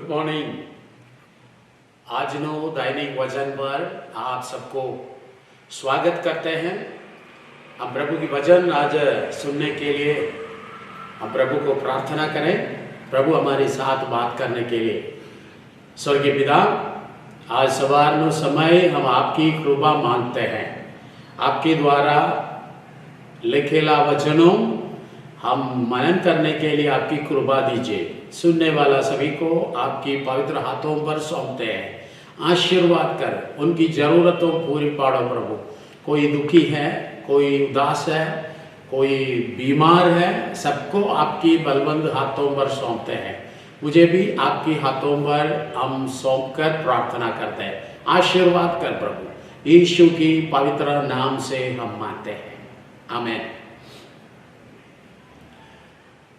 Good morning. आज no दैनिक वचन पर आप सबको स्वागत करते हैं। हम प्रभु की वचन आज सुनने के लिए हम प्रभु को प्रार्थना करें, प्रभु हमारे साथ बात करने के लिए। स्वर्गीय पिता, आज सवार नो समय हम आपकी कृपा मांगते हैं। आपके द्वारा लिखेला वचनों हम मनन करने के लिए आपकी कृपा दीजिए। सुनने वाला सभी को आपकी पवित्र हाथों पर सौंपते हैं। आशीर्वाद कर उनकी जरूरतों पूरी पाड़ो प्रभु। कोई दुखी है, कोई उदास है, कोई बीमार है, सबको आपकी बलवंत हाथों पर सौंपते हैं। मुझे भी आपकी हाथों पर हम सौंप कर प्रार्थना करते हैं। आशीर्वाद कर प्रभु, यीशु की पवित्र नाम से हम मांगते हैं, आमीन।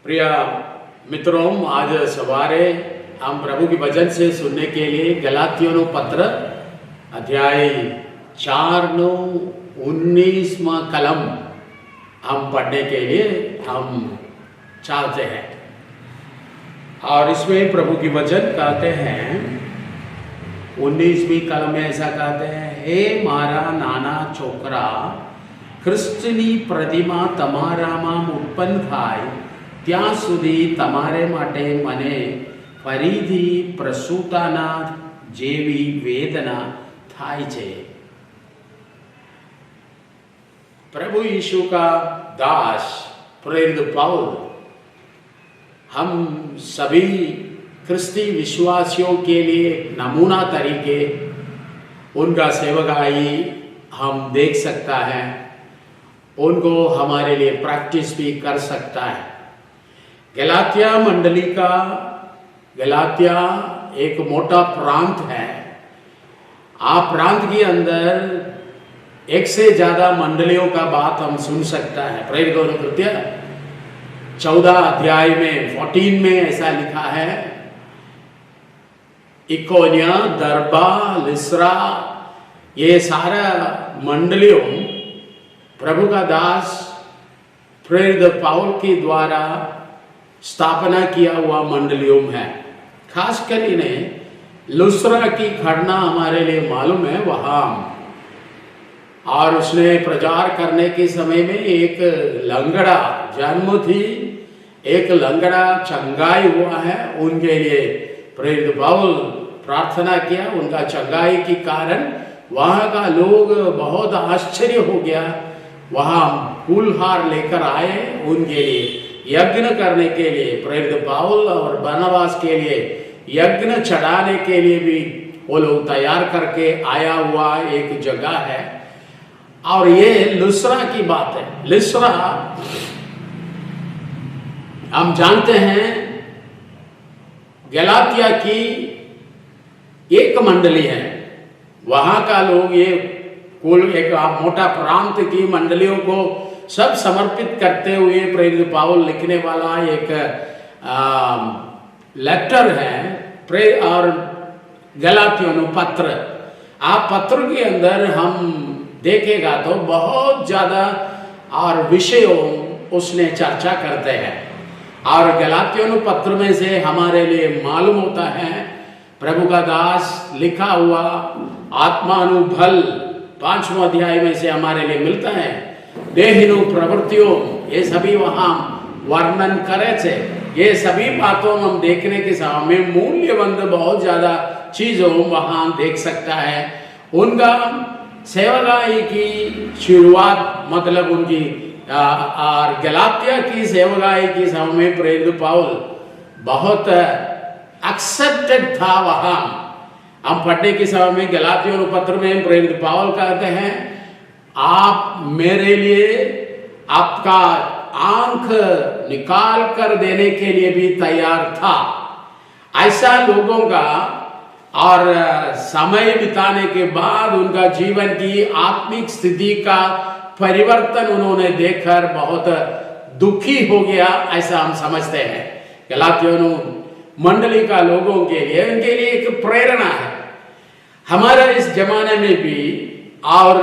प्रिय मित्रों, आज सवारे हम प्रभु की वचन से सुनने के लिए गलातियों पत्र अध्याय 4:19वां कलम हम पढ़ने के लिए हम चाहते हैं। और इसमें प्रभु की वचन कहते हैं, 19वीं कलम में ऐसा कहते हैं, हे मारा नाना छोकरा, क्रिस्टनी प्रतिमा तमाराમાં उत्पन्न થાય ત્યાં સુધી તમારે માટે મને ફરીથી પ્રસૂતાના જેવી વેદના થાય છે। प्रभु यीशु का दास प्रेरित पौल हम सभी क्रिस्ती विश्वासियों के लिए नमूना तरीके उनका सेवकाई हम देख सकता है, उनको हमारे लिए प्रैक्टिस भी कर सकता है। गलातिया मंडली का, गलातिया एक मोटा प्रांत है। आप प्रांत के अंदर एक से ज्यादा मंडलियों का बात हम सुन सकता है। प्रेरितों के कृत्य 14 अध्याय में 14 में ऐसा लिखा है, इकोनिया, दर्बा, लिस्रा, ये सारा मंडलियों प्रभु का दास प्रेरित पौल के द्वारा स्थापना किया हुआ मंडलियों है। खासकर इन्हें लुस्रा की घटना हमारे लिए मालूम है वहां, और उसने प्रचार करने के समय में एक लंगड़ा जन्म थी, एक लंगड़ा चंगाई हुआ है। उनके लिए प्रेरित पौल प्रार्थना किया। उनका चंगाई के कारण वहां का लोग बहुत आश्चर्य हो गया। वहां फूलहार लेकर आए, उनके लिए यज्ञ करने के लिए, प्रेरित पौल और बरनबास के लिए यज्ञ चढ़ाने के लिए भी वो लोग तैयार करके आया हुआ एक जगह है। और ये लुस्रा की बात है। लुस्रा हम जानते हैं गलातिया की एक मंडली है। वहां का लोग ये कुल एक मोटा प्रांत की मंडलियों को सब समर्पित करते हुए प्रेरित पौल लिखने वाला एक लेटर है और गलातियों पत्र। आप पत्र के अंदर हम देखेगा तो बहुत ज्यादा और विषयों उसने चर्चा करते हैं। और गलातियों पत्र में से हमारे लिए मालूम होता है, प्रभु का दास लिखा हुआ आत्मानुभल 5वां अध्याय में से हमारे लिए मिलता है। देहिनु प्रवृत्तियों, ये सभी वहां वर्णन करे थे। ये सभी बातों हम देखने के सामने मूल्यवंत बहुत ज्यादा चीजों वहां देख सकता है। उनका सेवकाई की शुरुआत, मतलब उनकी और गलातिया की सेवकाई की समय में प्रेरित पौल बहुत एक्सेप्टेड था। वहां हम पढ़ने के समय में गलातियों पत्र में प्रेरित पौल कहते हैं, आप मेरे लिए आपका आंख निकाल कर देने के लिए भी तैयार था। ऐसा लोगों का और समय बिताने के बाद उनका जीवन की आत्मिक स्थिति का परिवर्तन उन्होंने देखकर बहुत दुखी हो गया, ऐसा हम समझते हैं। गलातियों मंडली का लोगों के लिए, उनके लिए एक प्रेरणा है। हमारा इस जमाने में भी और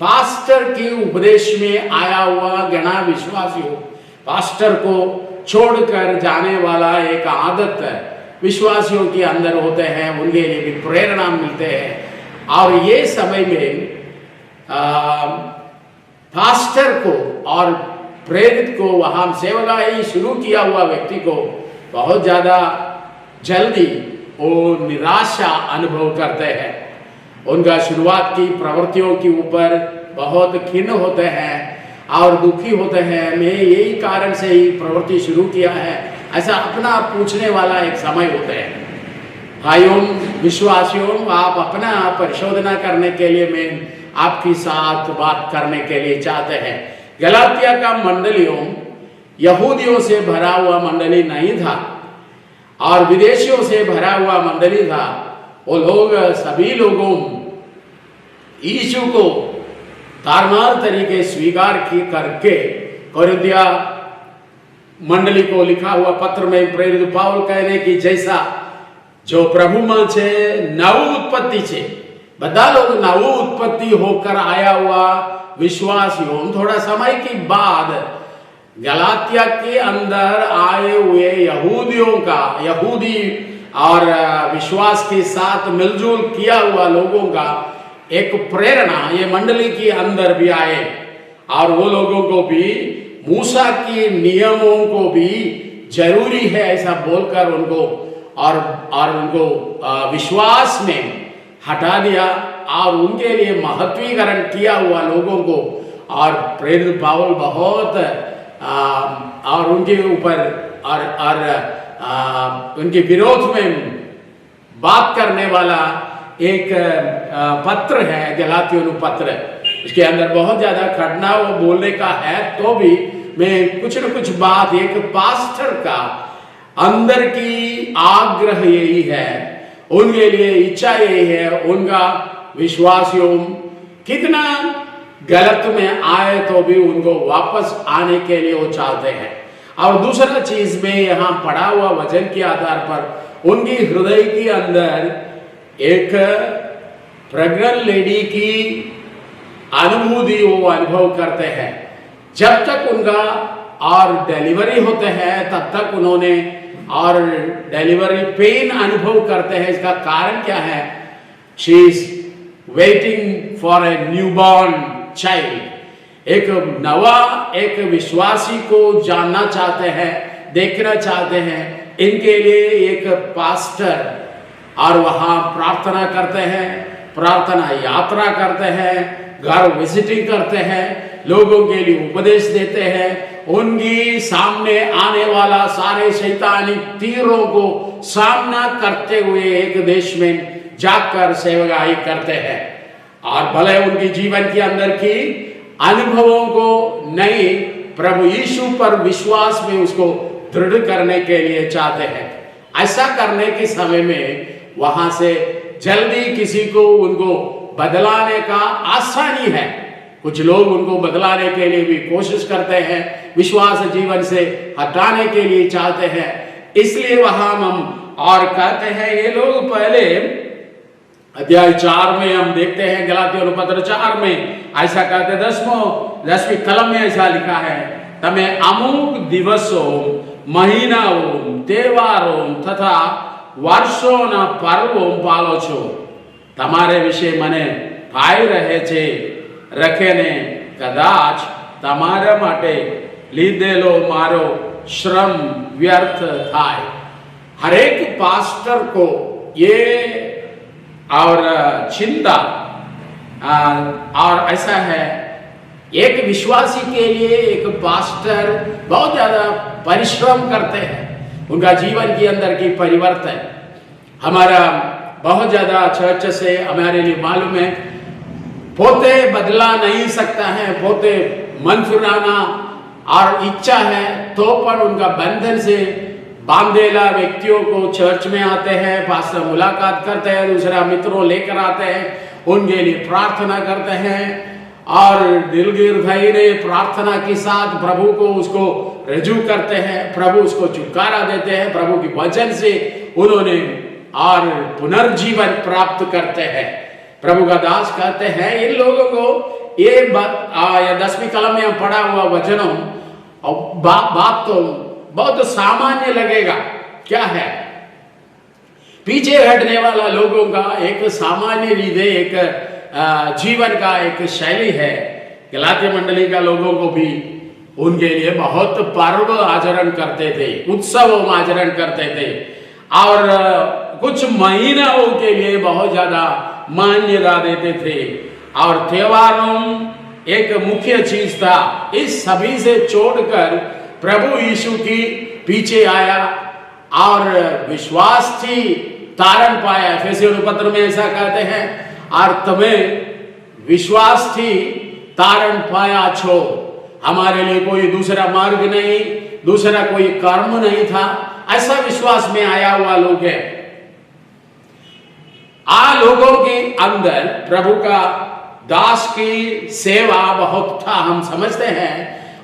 पास्टर के उपदेश में आया हुआ गणा विश्वासी हो, पास्टर को छोड़कर जाने वाला एक आदत है। विश्वासियों के अंदर होते हैं, उनके लिए भी प्रेरणा मिलते हैं। और ये समय में पास्टर को और प्रेरित को, वहां सेवकाई शुरू किया हुआ व्यक्ति को बहुत ज्यादा जल्दी वो निराशा अनुभव करते हैं। उनका शुरुआत की प्रवृत्तियों के ऊपर बहुत खिन्न होते हैं और दुखी होते हैं। मैं यही कारण से ही प्रवृत्ति शुरू किया है, ऐसा अपना पूछने वाला एक समय होता है। भाइयों विश्वासियों, आप अपना परिशोधना करने के लिए मैं आपके साथ बात करने के लिए चाहते हैं। गलातिया का मंडलियों यहूदियों से भरा हुआ मंडली नहीं था और विदेशियों से भरा हुआ मंडली था। वो लोग सभी लोगों यीशु को तारमार तरीके स्वीकार की करके कोरिन्थिया मंडली को लिखा हुआ पत्र में प्रेरित पाउल कहने की जैसा जो प्रभु मां छे नव उत्पत्ति छे, बदा लोग नव उत्पत्ति होकर आया हुआ विश्वासियों थोड़ा समय के बाद गलातिया के अंदर आए हुए यहूदियों का, यहूदी और विश्वास के साथ मिलजुल किया हुआ लोगों का एक प्रेरणा ये मंडली के अंदर भी आए और वो लोगों को भी मूसा के नियमों को भी जरूरी है ऐसा बोलकर उनको और उनको विश्वास में हटा दिया और उनके लिए महत्वीकरण किया हुआ लोगों को। और प्रेरित पाउल बहुत और उनके ऊपर और उनके विरोध में बात करने वाला एक पत्र है गलातियों पत्र। इसके अंदर बहुत ज्यादा खड़ना वो बोलने का है, तो भी मैं कुछ न कुछ बात, एक पास्टर का अंदर की आग्रह यही है, उनके लिए इच्छा यही है, उनका विश्वासियों कितना गलत में आए तो भी उनको वापस आने के लिए वो चाहते हैं। और दूसरा चीज में यहाँ पढ़ा हुआ वचन के आधार पर उनकी हृदय के अंदर एक प्रेग्नेंट लेडी की अनुभूति वो अनुभव करते हैं। जब तक उनका और डिलीवरी होते हैं तब तक उन्होंने और डिलीवरी पेन अनुभव करते हैं। इसका कारण क्या है? She is waiting for a newborn child. एक नवा एक विश्वासी को जानना चाहते हैं, देखना चाहते हैं। इनके लिए एक पास्टर और वहां प्रार्थना करते हैं, प्रार्थना यात्रा करते हैं, घर विजिटिंग करते हैं, लोगों के लिए उपदेश देते हैं, उनकी सामने आने वाला सारे शैतानी तीरों को सामना करते हुए एक देश में जाकर सेवकाई करते हैं। और भले उनकी जीवन के अंदर की अनुभवों को नहीं, प्रभु यीशु पर विश्वास में उसको दृढ़ करने के लिए चाहते हैं। ऐसा करने के समय में वहां से जल्दी किसी को उनको बदलाने का आसानी है। कुछ लोग उनको बदलाने के लिए भी कोशिश करते हैं, विश्वास जीवन से हटाने के लिए चाहते हैं। इसलिए वहां हम और कहते हैं, ये लोग पहले अध्याय 4 में हम देखते हैं, गलातियों पत्र 4 में ऐसा कहते, 10वीं कलम में ऐसा लिखा है, तमे अमुक दिवसों, महीनाओं, तहेवारों तथा વર્ષોના પર્વો પાલો છો। તમારે વિશે મને ભાઈ રહે છે, રખેને કદાચ તમારા માટે લીધેલો મારો શ્રમ વ્યર્થ થાય। हर एक पास्टर को ये और चिंता और ऐसा है, एक विश्वासी के लिए एक पास्टर बहुत ज्यादा परिश्रम करते हैं, उनका जीवन के अंदर की परिवर्तन। हमारा बहुत ज्यादा चर्च से हमारे लिए मालूम है, पोते बदला नहीं सकता है, पोते मन फिराना और इच्छा है तो पर उनका बंधन से बांधेला व्यक्तियों को चर्च में आते हैं, पास्टर मुलाकात करते हैं, दूसरा मित्रों लेकर आते हैं, उनके लिए प्रार्थना करते हैं और दिलगिर धैर्य प्रार्थना के साथ प्रभु को उसको रजू करते हैं, प्रभु उसको छुटकारा देते हैं, प्रभु की वचन से उन्होंने और पुनर्जीवन प्राप्त करते हैं। प्रभु का दास कहते हैं, इन लोगों को ये 10वीं कलम में पढ़ा हुआ वचनों और बात तो बहुत सामान्य लगेगा। क्या है? पीछे हटने वाला लोगों का एक सामान्य हृदय, एक जीवन का एक शैली है। गलातिया मंडली का लोगों को भी उनके लिए बहुत पर्व आचरण करते थे, उत्सव आचरण करते थे, और कुछ महीनों के लिए बहुत ज्यादा मान्यता देते थे। और त्योहारों एक मुख्य चीज था। इस सभी से छोड़कर प्रभु यीशु की पीछे आया और विश्वास थी, तारण पाया। एफेसियों पत्र में ऐसा कहते हैं, और तुम्हें विश्वास थी, तारण पाया छो। हमारे लिए कोई दूसरा मार्ग नहीं, दूसरा कोई कर्म नहीं था, ऐसा विश्वास में आया हुआ लोग है। लोगों के अंदर प्रभु का दास की सेवा बहुत था, हम समझते हैं।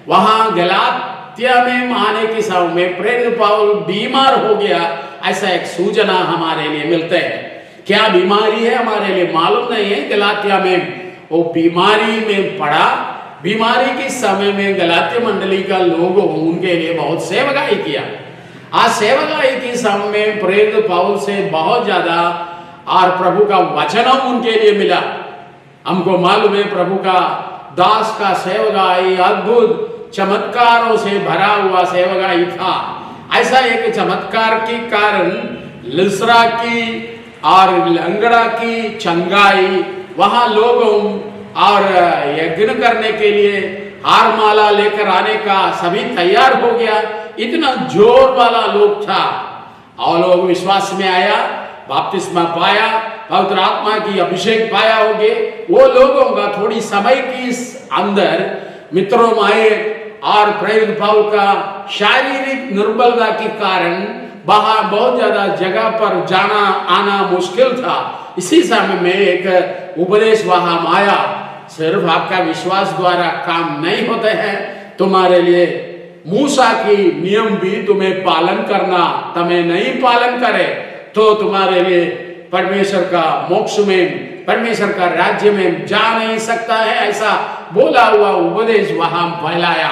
वहां गलातिया में आने के समय में प्रेरित पौल बीमार हो गया, ऐसा एक सूचना हमारे लिए मिलते हैं। क्या बीमारी है हमारे लिए मालूम नहीं है। गलातिया में वो बीमारी में पड़ा। बीमारी के समय में गलातिया मंडली का लोग उनके लिए बहुत सेवकाई किया। आज सेवकाई के समय में प्रेरित पौल से बहुत ज्यादा और प्रभु का वचन उनके लिए मिला। हमको मालूम है प्रभु का दास का सेवकाई अद्भुत चमत्कारों से भरा हुआ सेवकाई था। ऐसा एक चमत्कार के कारण लिस्रा की और लंगड़ा की चंगाई, वहां लोगों और यज्ञ करने के लिए हार माला लेकर आने का सभी तैयार हो गया। इतना जोर वाला लोग था, और लोग विश्वास में आया, बपतिस्मा पाया, पवित्र आत्मा की अभिषेक पाया होगे। वो लोगों का थोड़ी समय की अंदर मित्रों आए, और प्रेरित पौल का शारीरिक निर्बलता के कारण बाहर बहुत ज्यादा जगह पर जाना आना मुश्किल था। इसी समय में एक उपदेश वहां आया, सिर्फ आपका विश्वास द्वारा काम नहीं होते हैं, तुम्हारे लिए मूसा की नियम भी तुम्हें पालन करना, तुम्हें नहीं पालन करे तो तुम्हारे लिए परमेश्वर का मोक्ष में, परमेश्वर का राज्य में जा नहीं सकता है। ऐसा बोला हुआ उपदेश वहां फैलाया।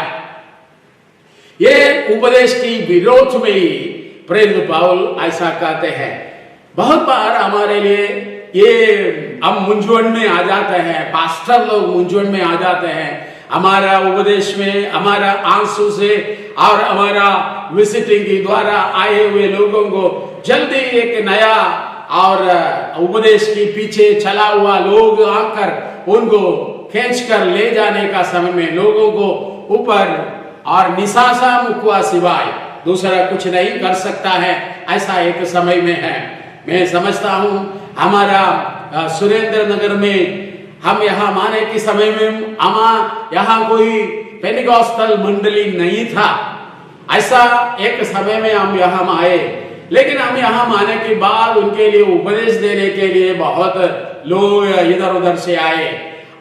ये उपदेश की विरोध में ही प्रेरित पौल ऐसा कहते हैं। बहुत बार हमारे लिए ये हम मूंझवण में आ जाते हैं, पास्टर लोग मूंझवण में आ जाते हैं हमारा उपदेश में, हमारा आंसू से और हमारा विजिटिंग के द्वारा आए हुए लोगों को जल्दी एक नया और उपदेश के पीछे चला हुआ लोग आकर उनको खींच कर ले जाने का समय में लोगों को ऊपर और निशासा मुखवा सिवाय दूसरा कुछ नहीं कर सकता है, ऐसा एक समय में है। मैं समझता हूं हमारा सुरेंद्र नगर में हम यहाँ आने के समय में यहाँ कोई पेंटिकॉस्टल मंडली नहीं था। ऐसा एक समय में हम यहाँ आए, लेकिन हम यहाँ आने के बाद उनके लिए उपदेश देने के लिए बहुत लोग इधर उधर से आए,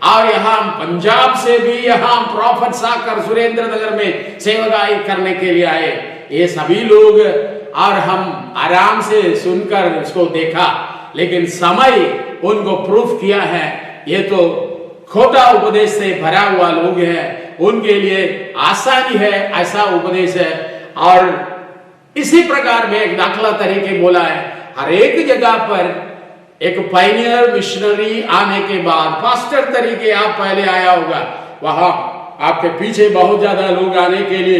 और यहाँ पंजाब से भी यहाँ प्रॉफिट्स आकर सुरेंद्र नगर में सेवकाई करने के लिए आए। ये सभी लोग और हम आराम से सुनकर उसको देखा, लेकिन समय उनको प्रूफ किया है ये तो खोटा उपदेश से भरा हुआ लोग है, उनके लिए आसानी है ऐसा उपदेश है। और इसी प्रकार में एक दाखला तरीके बोला है, हर एक जगह पर एक पायनियर मिशनरी आने के बाद पास्टर तरीके आप पहले आया होगा, वहां आपके पीछे बहुत ज्यादा लोग आने के लिए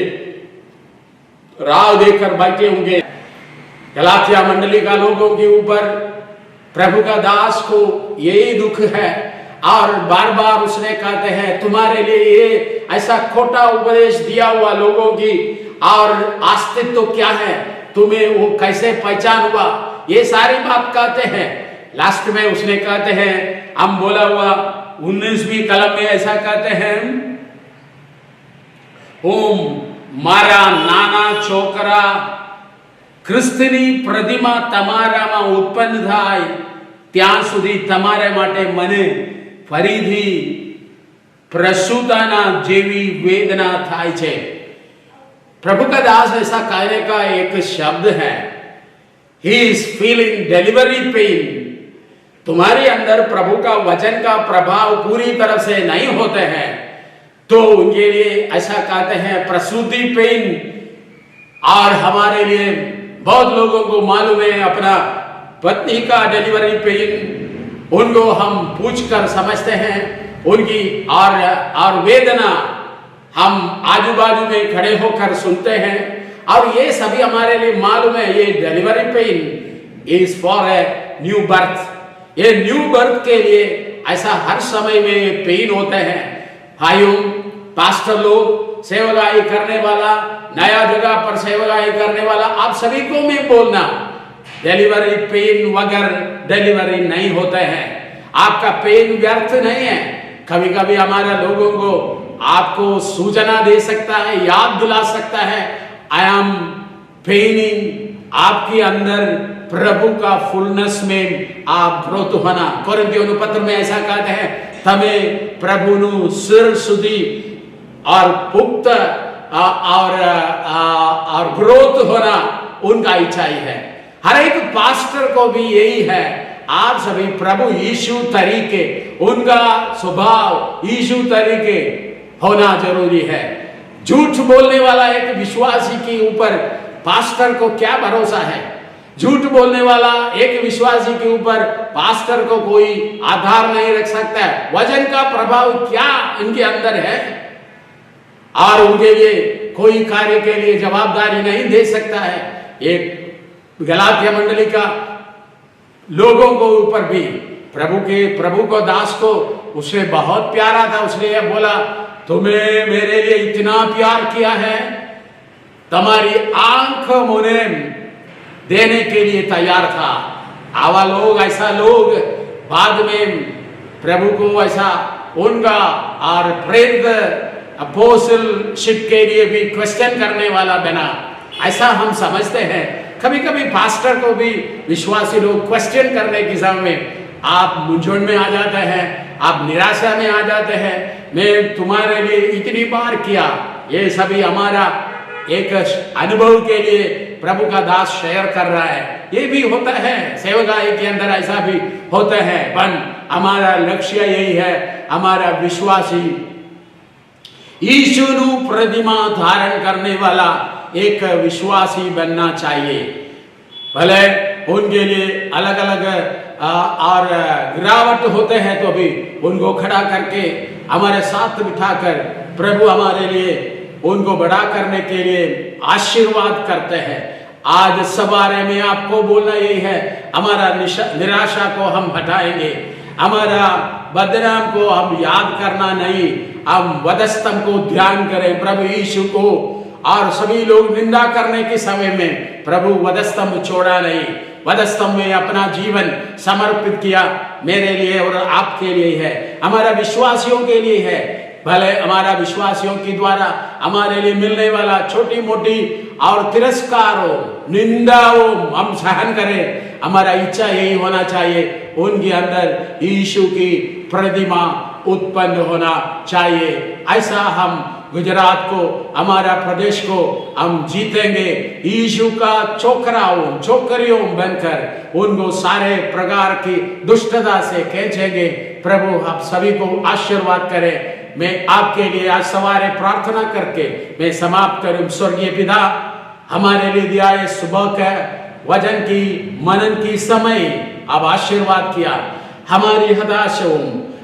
राह देकर बैठे होंगे। गलातिया मंडली का लोगों के ऊपर प्रभु का दास को यही दुख है, और बार बार उसने कहते हैं तुम्हारे लिए ये ऐसा खोटा उपदेश दिया हुआ लोगों की, और अस्तित्व तो क्या है, तुम्हें वो कैसे पहचान हुआ, ये सारी बात कहते हैं। लास्ट में उसने कहते हैं, हम बोला हुआ 19वीं कलम में ऐसा कहते हैं, ओम मारा नाना छोकरा ख्रिस्तनी प्रतिमा તમારામાં ઉત્પન્ન થાય ત્યાં સુધી તમારે માટે મને ફરીથી પ્રસૂતાના જેવી વેદના થાય છે। प्रभु का दास ऐसा कहने का एक शब्द है, he is feeling delivery pain. तुम्हारे अंदर प्रभु का वचन का प्रभाव पूरी तरह से नहीं होते हैं तो उनके लिए ऐसा कहते हैं प्रसूति पेन। और हमारे लिए बहुत लोगों को मालूम है अपना पत्नी का डिलीवरी पेन उनको हम पूछकर समझते हैं, उनकी और वेदना हम आजू बाजू में खड़े होकर सुनते हैं, और ये सभी हमारे लिए मालूम है। ये delivery pain is for a new birth. ये न्यू बर्थ के लिए ऐसा हर समय में पेन होते हैं। भाइयों, पास्टर लोग, सेवकाई करने वाला, नया जगह पर सेवकाई करने वाला, आप सभी को मैं बोलना, डिलीवरी पेन वगैर डिलीवरी नहीं होते हैं। आपका पेन व्यर्थ नहीं है। कभी कभी हमारा लोगों को आपको सूचना दे सकता है, याद दिला सकता है, आई एम पेनिंग। आपके अंदर प्रभु का फुलनेस में आप ग्रोथ होना। कोरिन्थियों पत्र में ऐसा कहते हैं, तमे प्रभु नु सिर सुधी और पुख्त और ग्रोथ होना उनका इच्छा ही है। हर एक पास्टर को भी यही है। आप सभी प्रभु यीशु तरीके, उनका स्वभाव यीशु तरीके होना जरूरी है। झूठ बोलने वाला एक विश्वासी के ऊपर पास्टर को क्या भरोसा है? झूठ बोलने वाला एक विश्वासी के ऊपर पास्टर को कोई आधार नहीं रख सकता है। वचन का प्रभाव क्या इनके अंदर है, और उनके लिए कोई कार्य के लिए जवाबदारी नहीं दे सकता है। एक गलातिया मंडली का लोगों को ऊपर भी प्रभु को दास को उसे बहुत प्यारा था। उसने यह बोला, तुम्हें मेरे लिए इतना प्यार किया है, तुम्हारी आंख मुने देने के लिए तैयार था। आवा लोग, ऐसा लोग बाद में प्रभु को ऐसा उनका और प्रेरित अपोस्टलशिप के लिए भी क्वेश्चन करने वाला बना, ऐसा हम समझते हैं। कभी कभी पास्टर को भी विश्वासी लोग क्वेश्चन करने के समय में आप मुंझवण में आ जाते हैं, आप निराशा में आ जाते हैं। मैं तुम्हारे लिए इतनी बार किया। ये सभी हमारा एक अनुभव के लिए प्रभु का दास शेयर कर रहा है। ये भी होता है, सेवकाई के अंदर ऐसा भी होता है। पर हमारा लक्ष्य यही है, हमारा विश्वासी यीशु प्रतिमा धारण करने वाला एक विश्वासी बनना चाहिए। भले उनके लिए अलग अलग और गिरावट होते हैं, तो भी उनको खड़ा करके हमारे साथ बिठाकर प्रभु हमारे लिए उनको बड़ा करने के लिए आशीर्वाद करते हैं। आज सवारे में आपको बोलना यही है, हमारा निराशा को हम हटाएंगे, हमारा बदनाम को हम याद करना नहीं, हम वधस्तंभ को ध्यान करें, प्रभु यीशु को। और सभी लोग निंदा करने के समय में प्रभु वधस्तंभ छोड़ा नहीं, वधस्तंभ में अपना जीवन समर्पित किया। मेरे लिए और आपके लिए है, हमारा विश्वासियों के लिए है। भले हमारा विश्वासियों के द्वारा हमारे लिए मिलने वाला छोटी मोटी और तिरस्कार हो, निंदा हो, हम सहन करें। हमारा इच्छा यही होना चाहिए, उनके अंदर यीशु की प्रतिमा उत्पन्न होना चाहिए। ऐसा हम गुजरात को, हमारा प्रदेश को हम जीतेंगे यीशु का छोकरियों बनकर, उनको सारे प्रकार की दुष्टता से खींचेंगे। प्रभु आप सभी को आशीर्वाद करें। मैं आपके लिए आज सवारे प्रार्थना करके मैं समाप्त करूं। स्वर्गीय पिता, हमारे लिए दिया ये सुबह का वचन की मनन की समय अब आशीर्वाद किया। हमारी हताशा हो,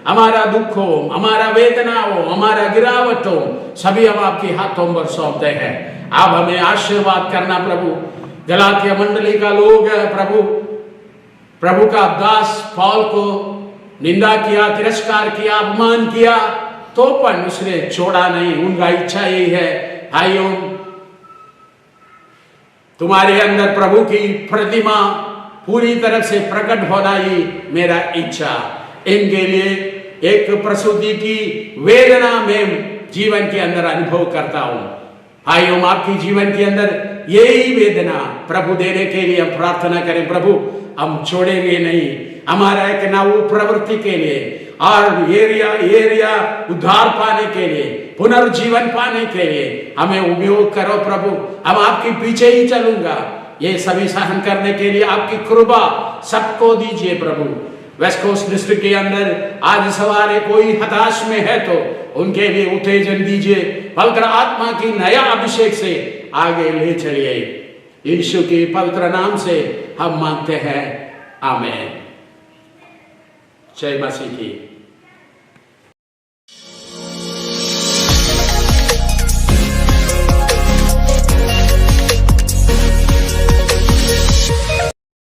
हमारा दुख हो, हमारा वेदना हो, हमारा गिरावट हो, सभी हम आपके हाथों पर सौंपते हैं। आप हमें आशीर्वाद करना प्रभु। गलातिया मंडली का लोग प्रभु का दास पौल को निंदा किया, तिरस्कार किया, अपमान किया, तो पण उसने छोड़ा नहीं। उनका इच्छा यही है, भाइयों तुम्हारे अंदर प्रभु की प्रतिमा पूरी तरह से प्रकट होना ही मेरा इच्छा। इनके लिए एक प्रसूति की वेदना में जीवन के अंदर अनुभव करता हूं। भाइयों, आपकी जीवन के अंदर यही वेदना प्रभु देने के लिए हम प्रार्थना करें। प्रभु हम छोड़ेंगे नहीं, हमारा एक नव प्रवृत्ति के लिए और एरिया उद्धार पाने के लिए, पुनर्जीवन पाने के लिए हमें उपयोग करो प्रभु। हम आपके पीछे ही चलूंगा। ये सभी सहन करने के लिए आपकी कृपा सबको दीजिए प्रभु। वेस्ट कोस्ट डिस्ट्रिक्ट के अंदर आज सवारे कोई हताश में है तो उनके लिए उत्तेजन दीजिए। पवित्र आत्मा की नया अभिषेक से आगे ले चलिए। यीशु के पवित्र नाम से हम मांगते हैं, आमेन। जय मसीह की।